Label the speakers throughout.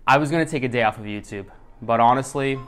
Speaker 1: I was gonna take a day off of YouTube, but honestly,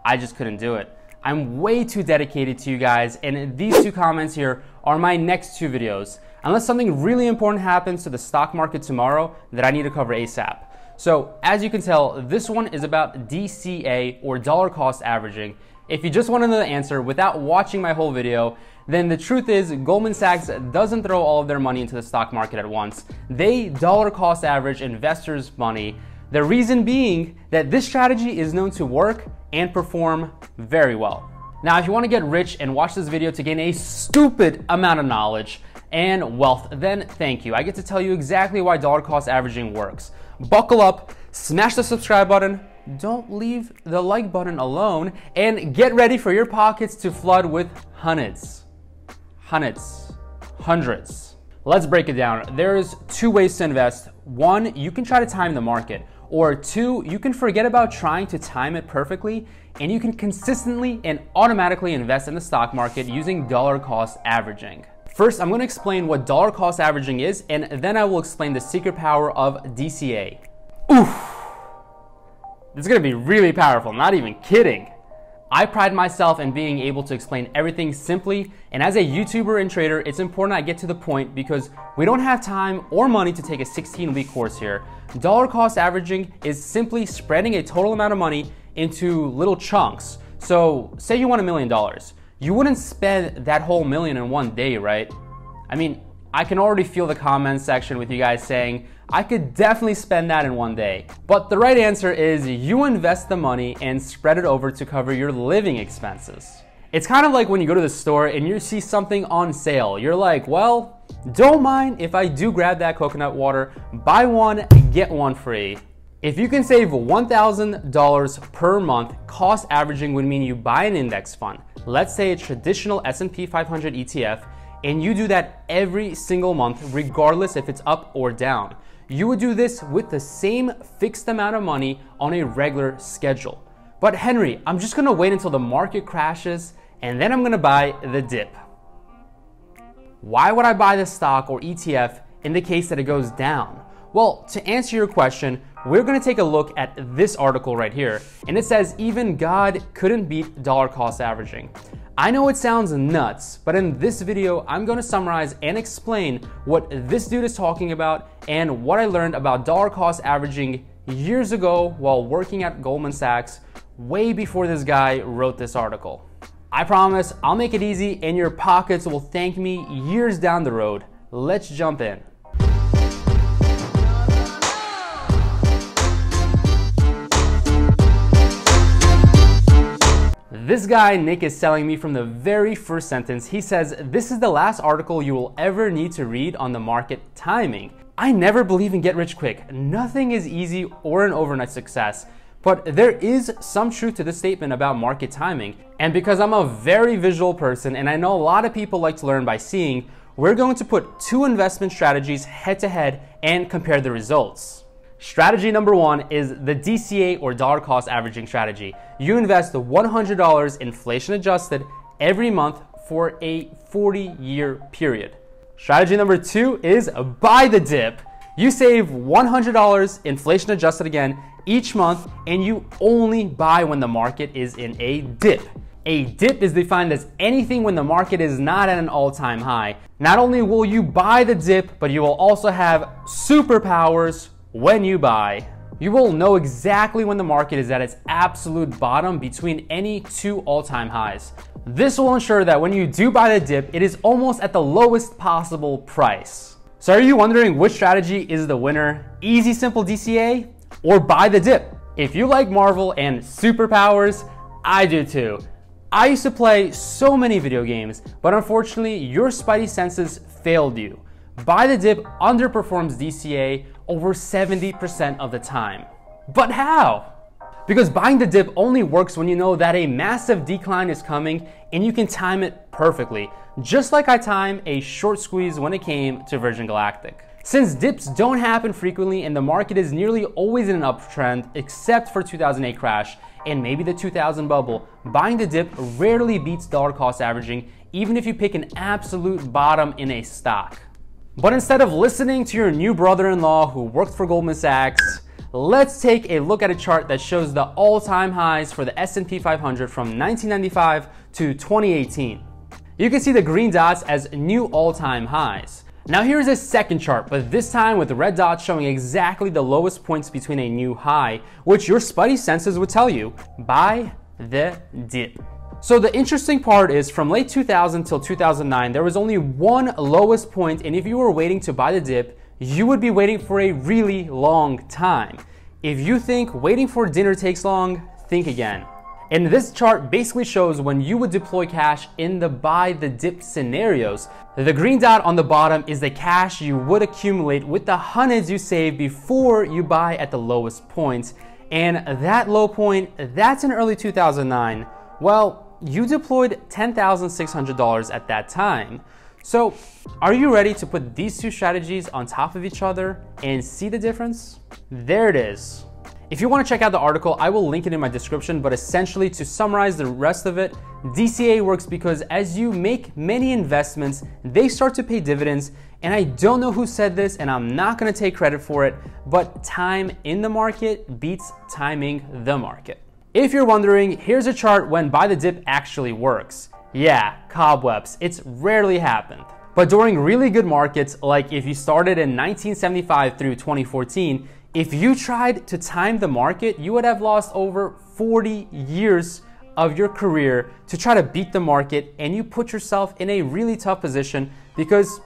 Speaker 1: I just couldn't do it. I'm way too dedicated to you guys, and these two comments here are my next two videos. Unless something really important happens to the stock market tomorrow that I need to cover ASAP. So as you can tell, this one is about DCA, or dollar cost averaging. If you just want to know the answer without watching my whole video, then the truth is Goldman Sachs doesn't throw all of their money into the stock market at once. They dollar cost average investors' money. The reason being that this strategy is known to work and perform very well. Now, if you want to get rich and watch this video to gain a stupid amount of knowledge and wealth, then thank you. I get to tell you exactly why dollar cost averaging works. Buckle up, smash the subscribe button, don't leave the like button alone, and get ready for your pockets to flood with hundreds. Let's break it down. There's two ways to invest. One, you can try to time the market. Or two, you can forget about trying to time it perfectly, and you can consistently and automatically invest in the stock market using dollar cost averaging. First, I'm going to explain what dollar cost averaging is, and then I will explain the secret power of DCA. Oof! This is going to be really powerful, not even kidding. I pride myself in being able to explain everything simply, and as a YouTuber and trader, it's important I get to the point because we don't have time or money to take a 16-week course here. Dollar cost averaging is simply spreading a total amount of money into little chunks. So say you want $1 million. You wouldn't spend that whole million in one day, right? I mean, I can already feel the comment section with you guys saying, I could definitely spend that in one day. But the right answer is you invest the money and spread it over to cover your living expenses. It's kind of like when you go to the store and you see something on sale. You're like, well, don't mind if I do grab that coconut water, buy one, get one free. If you can save $1,000 per month, cost averaging would mean you buy an index fund. Let's say a traditional S&P 500 ETF, and you do that every single month, regardless if it's up or down. You would do this with the same fixed amount of money on a regular schedule. But Henry, I'm just gonna wait until the market crashes and then I'm gonna buy the dip. Why would I buy the stock or ETF in the case that it goes down? Well, to answer your question, we're gonna take a look at this article right here, and it says even God couldn't beat dollar cost averaging. I know it sounds nuts, but in this video, I'm gonna summarize and explain what this dude is talking about and what I learned about dollar cost averaging years ago while working at Goldman Sachs, way before this guy wrote this article. I promise I'll make it easy and your pockets will thank me years down the road. Let's jump in. This guy, Nick, is selling me from the very first sentence. He says, this is the last article you will ever need to read on the market timing. I never believe in get rich quick. Nothing is easy or an overnight success. But there is some truth to this statement about market timing. And because I'm a very visual person and I know a lot of people like to learn by seeing, we're going to put two investment strategies head to head and compare the results. Strategy number one is the DCA, or dollar cost averaging strategy. You invest $100 inflation adjusted every month for a 40-year period. Strategy number two is buy the dip. You save $100 inflation adjusted again each month, and you only buy when the market is in a dip. A dip is defined as anything when the market is not at an all-time high. Not only will you buy the dip, but you will also have superpowers when you buy. You will know exactly when the market is at its absolute bottom between any two all-time highs. This will ensure that when you do buy the dip, it is almost at the lowest possible price. So are you wondering which strategy is the winner? Easy, simple DCA or buy the dip? If you like Marvel and superpowers, I do too. I used to play so many video games, but unfortunately your spidey senses failed you. Buy the dip underperforms DCA over 70% of the time. But how? Because buying the dip only works when you know that a massive decline is coming and you can time it perfectly, just like I timed a short squeeze when it came to Virgin Galactic. Since dips don't happen frequently and the market is nearly always in an uptrend except for 2008 crash and maybe the 2000 bubble, buying the dip rarely beats dollar cost averaging even if you pick an absolute bottom in a stock. But instead of listening to your new brother-in-law who worked for Goldman Sachs, let's take a look at a chart that shows the all-time highs for the S&P 500 from 1995 to 2018. You can see the green dots as new all-time highs. Now here's a second chart, but this time with the red dots showing exactly the lowest points between a new high, which your spidey senses would tell you, buy the dip. So the interesting part is from late 2000 till 2009, there was only one lowest point, and if you were waiting to buy the dip, you would be waiting for a really long time. If you think waiting for dinner takes long, think again. And this chart basically shows when you would deploy cash in the buy the dip scenarios. The green dot on the bottom is the cash you would accumulate with the hundreds you save before you buy at the lowest point. And that low point, that's in early 2009. Well, you deployed $10,600 at that time. So are you ready to put these two strategies on top of each other and see the difference? There it is. If you want to check out the article, I will link it in my description, but essentially to summarize the rest of it, DCA works because as you make many investments, they start to pay dividends. And I don't know who said this, and I'm not going to take credit for it, but time in the market beats timing the market. If you're wondering, here's a chart when buy the dip actually works. Yeah, cobwebs, it's rarely happened. But during really good markets, like if you started in 1975 through 2014, if you tried to time the market, you would have lost over 40 years of your career to try to beat the market, and you put yourself in a really tough position because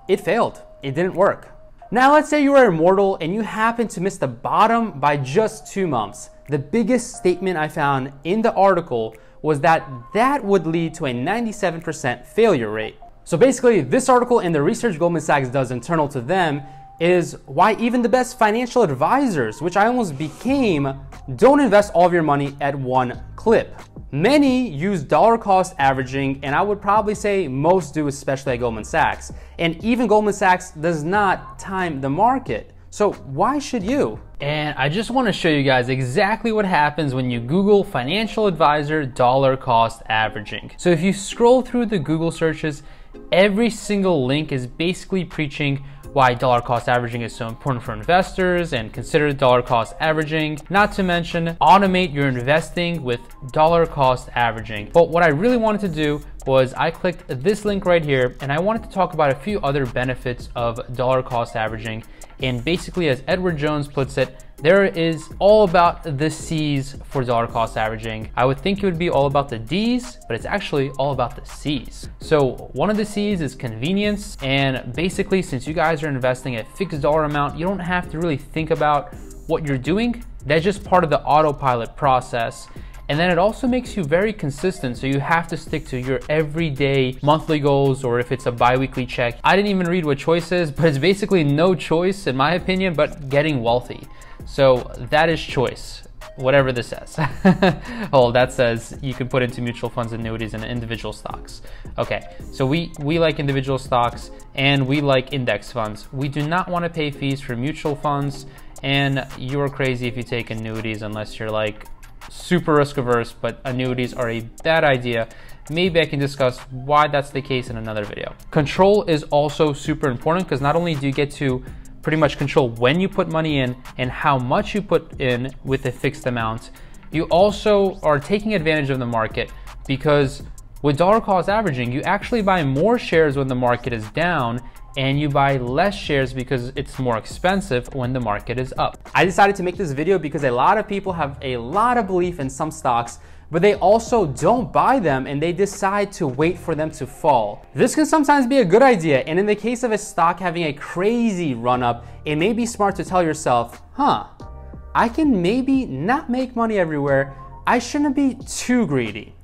Speaker 1: it failed. It didn't work. Now let's say you are immortal and you happen to miss the bottom by just 2 months. The biggest statement I found in the article was that that would lead to a 97% failure rate. So basically, this article and the research Goldman Sachs does internal to them is why even the best financial advisors, which I almost became, don't invest all of your money at one clip. Many use dollar cost averaging, and I would probably say most do, especially at Goldman Sachs. And even Goldman Sachs does not time the market. So why should you? And I just want to show you guys exactly what happens when you Google financial advisor dollar cost averaging. So if you scroll through the Google searches, every single link is basically preaching why dollar cost averaging is so important for investors and consider dollar cost averaging, not to mention automate your investing with dollar cost averaging. But what I really wanted to do was I clicked this link right here, and I wanted to talk about a few other benefits of dollar cost averaging. And basically, as Edward Jones puts it, there is all about the C's for dollar cost averaging. I would think it would be all about the D's, but it's actually all about the C's. So one of the C's is convenience. And basically, since you guys are investing a fixed dollar amount, you don't have to really think about what you're doing. That's just part of the autopilot process. And then it also makes you very consistent, so you have to stick to your everyday monthly goals, or if it's a bi-weekly check. I didn't even read what choice is, but it's basically no choice in my opinion, but getting wealthy. So that is choice, whatever this says. Oh, that says you can put into mutual funds, annuities, and individual stocks. Okay, so we like individual stocks and we like index funds. We do not want to pay fees for mutual funds, and you're crazy if you take annuities unless you're like super risk averse, but annuities are a bad idea. Maybe I can discuss why that's the case in another video. Control is also super important because not only do you get to pretty much control when you put money in and how much you put in with a fixed amount, you also are taking advantage of the market, because with dollar cost averaging, you actually buy more shares when the market is down, and you buy less shares because it's more expensive when the market is up. I decided to make this video because a lot of people have a lot of belief in some stocks, but they also don't buy them and they decide to wait for them to fall. This can sometimes be a good idea, and in the case of a stock having a crazy run up, it may be smart to tell yourself, I can maybe not make money everywhere. I shouldn't be too greedy.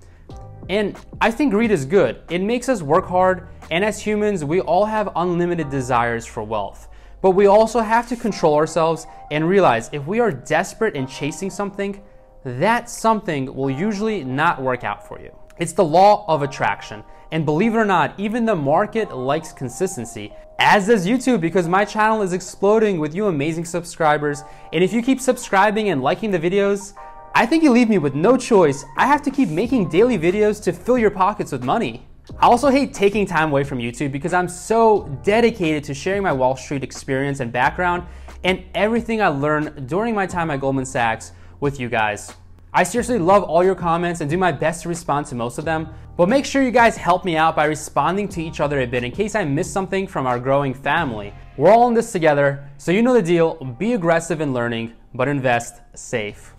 Speaker 1: And I think greed is good. It makes us work hard, and as humans, we all have unlimited desires for wealth. But we also have to control ourselves and realize if we are desperate in chasing something, that something will usually not work out for you. It's the law of attraction. And believe it or not, even the market likes consistency, as does YouTube, because my channel is exploding with you amazing subscribers. And if you keep subscribing and liking the videos, I think you leave me with no choice. I have to keep making daily videos to fill your pockets with money. I also hate taking time away from YouTube because I'm so dedicated to sharing my Wall Street experience and background. and everything I learned during my time at Goldman Sachs with you guys. I seriously love all your comments and do my best to respond to most of them, but make sure you guys help me out by responding to each other a bit in case I missed something from our growing family. We're all in this together, so you know the deal. Be aggressive in learning, but invest safe.